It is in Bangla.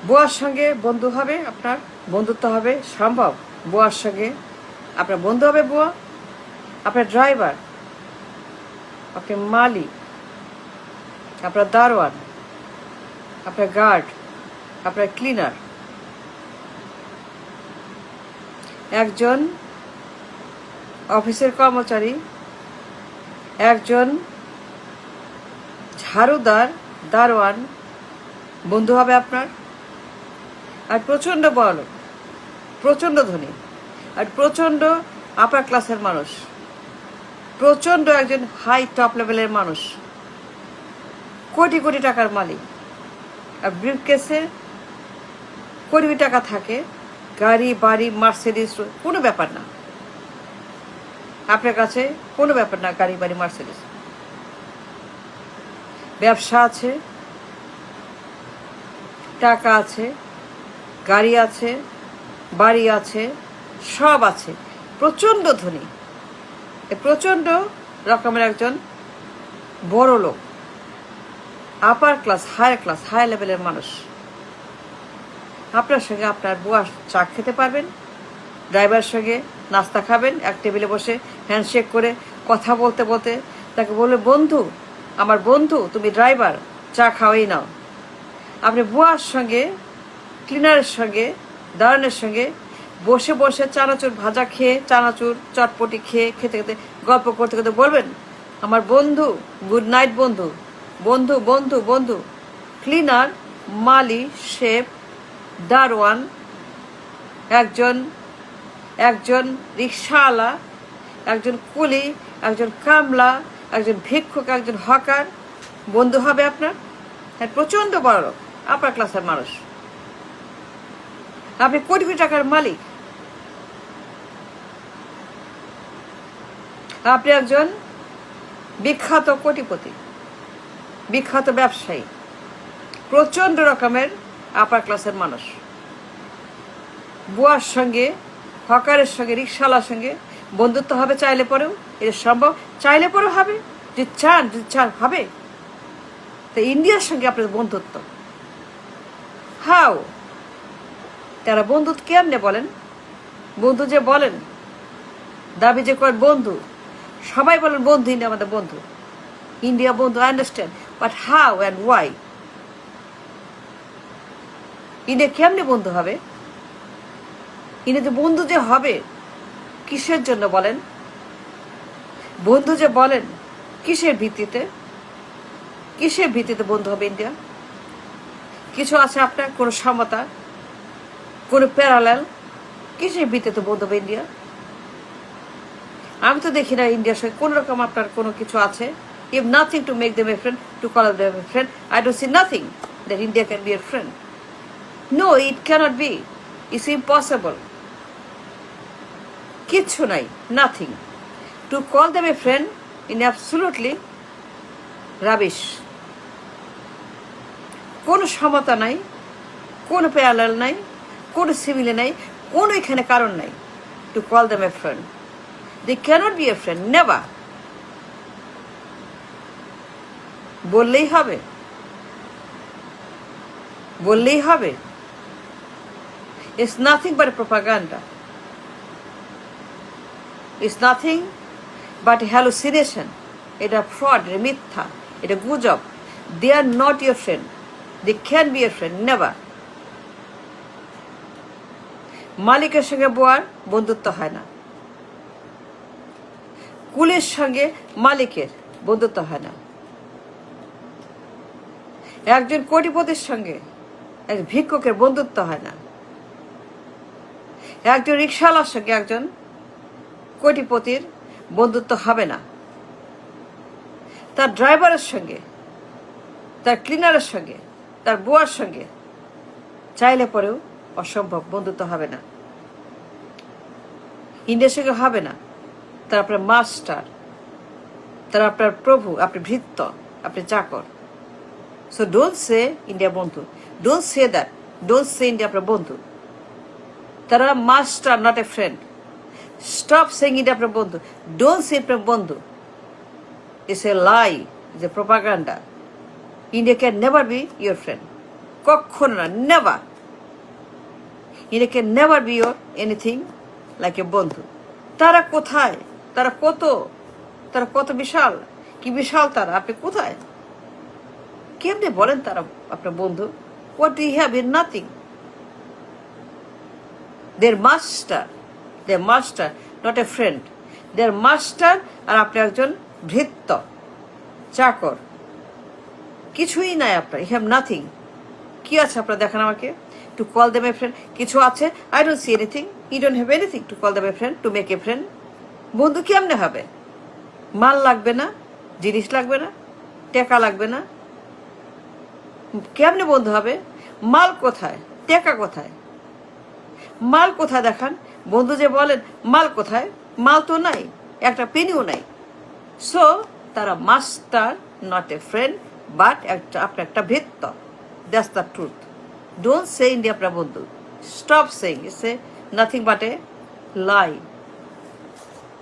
বুয়ার সঙ্গে বন্ধু হবে আপনার, বন্ধুত্ব হবে সম্ভব? বুয়ার সঙ্গে আপনার বন্ধু হবে বুয়া? আপনার ড্রাইভার, আপনার মালিক, আপনার দারোয়ান, আপনার গার্ড, আপনার ক্লিনার, একজন অফিসের কর্মচারী, একজন ঝাড়ুদার, দারোয়ান বন্ধু হবে আপনার? আর প্রচণ্ড বড়, প্রচণ্ড ধনী, আর প্রচণ্ড আপার ক্লাসের মানুষ, প্রচণ্ড একজন হাই টপ লেভেলের মানুষ, কোটি কোটি টাকার মালিক, আর ব্রিফকেসে কোটি কোটি টাকা থাকে, গাড়ি বাড়ি মার্সিডিজ, কোনো ব্যাপার না আপনার কাছে, কোনো ব্যাপার না গাড়ি বাড়ি মার্সিডিজ। ব্যবসা আছে, টাকা আছে, গাড়ি আছে, বাড়ি আছে, সব আছে, প্রচণ্ড ধনী, প্রচণ্ড রকমের একজন বড় লোক, আপার ক্লাস, হাই লেভেলের মানুষ। আপনার সঙ্গে আপনার বুয়া চা খেতে পারবেন, ড্রাইভারের সঙ্গে নাস্তা খাবেন, এক টেবিলে বসে হ্যান্ডশেক করে কথা বলতে বলতে তাকে বলবে, বন্ধু, আমার বন্ধু, তুমি ড্রাইভার, চা খাওয়াই নাও। আপনি বুয়ার সঙ্গে, ক্লিনারের সঙ্গে, দারোয়ানের সঙ্গে বসে বসে চানাচুর ভাজা খেয়ে, চানাচুর চটপটি খেয়ে খেতে খেতে গল্প করতে করতে বলবেন, আমার বন্ধু, গুড নাইট বন্ধু, বন্ধু বন্ধু বন্ধু। ক্লিনার, মালি, শেফ, দারোয়ান, একজন রিক্সাওয়ালা, একজন কুলি, একজন কামলা, একজন ভিক্ষুক, একজন হকার বন্ধু হবে আপনার? হ্যাঁ, প্রচণ্ড বড় লোক, আপার ক্লাসের মানুষ, আপনি কোটি কোটি টাকার মালিক, আপনি একজন বিখ্যাত কোটিপতি, বিখ্যাত ব্যবসায়ী, প্রচণ্ড রকমের আপার ক্লাসের মানুষ। বুয়ার সঙ্গে, হকারের সঙ্গে, রিক্সাওয়ালার সঙ্গে বন্ধুত্ব হবে চাইলে পরেও? এটা সম্ভব? চাইলে পরেও হবে, যদি চান হবে। তো ইন্ডিয়ার সঙ্গে আপনার বন্ধুত্ব হাও? তারা বন্ধুত্ব কেমনে বলেন? বন্ধু যে বলেন, দাবি যে করেন বন্ধু, সবাই বলেন বন্ধু, ইন্ডিয়া আমাদের বন্ধু, ইন্ডিয়া বন্ধু, I understand, but how and why? India কেমনে বন্ধু হবে? ইন্ডিয়াতে বন্ধু যে হবে কিসের জন্য বলেন? বন্ধু যে বলেন কিসের ভিত্তিতে? কিসের ভিত্তিতে বন্ধু হবে ইন্ডিয়া? কিছু আছে আপনার, কোনো সমতা, কোনো প্যারালাল? কিসের ভিত্তিতে বন্ধু হবে ইন্ডিয়া? আমি তো দেখি না ইন্ডিয়ার সঙ্গে কোন রকম আপনার কোনো কিছু আছে। Have nothing to make them a friend, to call them a friend. I don't see nothing that India can be a friend. No, it cannot be, it's impossible. কিচ্ছু নাই, nothing. To call them a friend in absolutely rubbish. কোনো সমতা নাই, কোনো প্যারালাল নাই, কোনো সিমিলে নাই, কোনো এখানে কারণ নাই two call them a friend. They cannot be a friend, never. বললেই হবে, বললেই হবে। It's nothing but a propaganda. It's nothing but a hallucination. এটা ফ্রড, এটা মিথ্যা, এটা গুজব। They are not your friend. They can be a friend, never. মালিকের সঙ্গে বুয়ার বন্ধুত্ব হয় না, কুলের সঙ্গে মালিকের বন্ধুত্ব হয় না, একজন কোটিপতির সঙ্গে এক ভিক্ষুকের বন্ধুত্ব হয় না, একজন রিক্সাওয়ালার সঙ্গে একজন কোটিপতির বন্ধুত্ব হবে না, তার ড্রাইভারের সঙ্গে, তার ক্লিনারের সঙ্গে, তার বুয়ার সঙ্গে চাইলে পরেও অসম্ভব, বন্ধুত্ব হবে না। ইন্ডিয়ার সঙ্গে হবে না। তারা আপনার মাস্টার, তারা আপনার প্রভু, আপনি ভৃত্য, আপনি চাকর। সো ডোন্ট সে ইন্ডিয়া বন্ধু, don't say that, don't say India আপনার বন্ধু। তারা master, not a friend. Stop saying India আপনার বন্ধু, ডোন্ট সে আপনার বন্ধু। It's a lie, it's a propaganda. India can never be your friend, কখনো না, নেভার। ইনি can never be your anything like a বন্ধু। তারা কোথায়, তারা কত বিশাল, কি বিশাল তারা, আপনি কোথায়, কেমনে বলেন তারা আপনার বন্ধু? What do you have? In nothing. They're master not a friend, they're master, আর আপনি একজন ভৃত্য, চাকর, কিছুই নাই আপনার। You have nothing. কি আছে আপনার দেখান আমাকে? To call them a friend কিছু আছে? I don't see anything. You don't have anything to call them a friend, to make a friend. বন্ধু কেমনে হবে? মাল লাগবে না, জিনিস লাগবে না, টাকা লাগবে না, কেমনে বন্ধু হবে? মাল কোথায়, টাকা কোথায়, মাল কোথায় দেখান? বন্ধু যে বলেন, মাল কোথায়? মাল তো নাই, একটা পেনিও নাই। সো তারা master not a friend, but আপনার একটা ভৃত্য। That's the truth. Don't say India আপনার বন্ধু। Stop saying it's a nothing but A lie.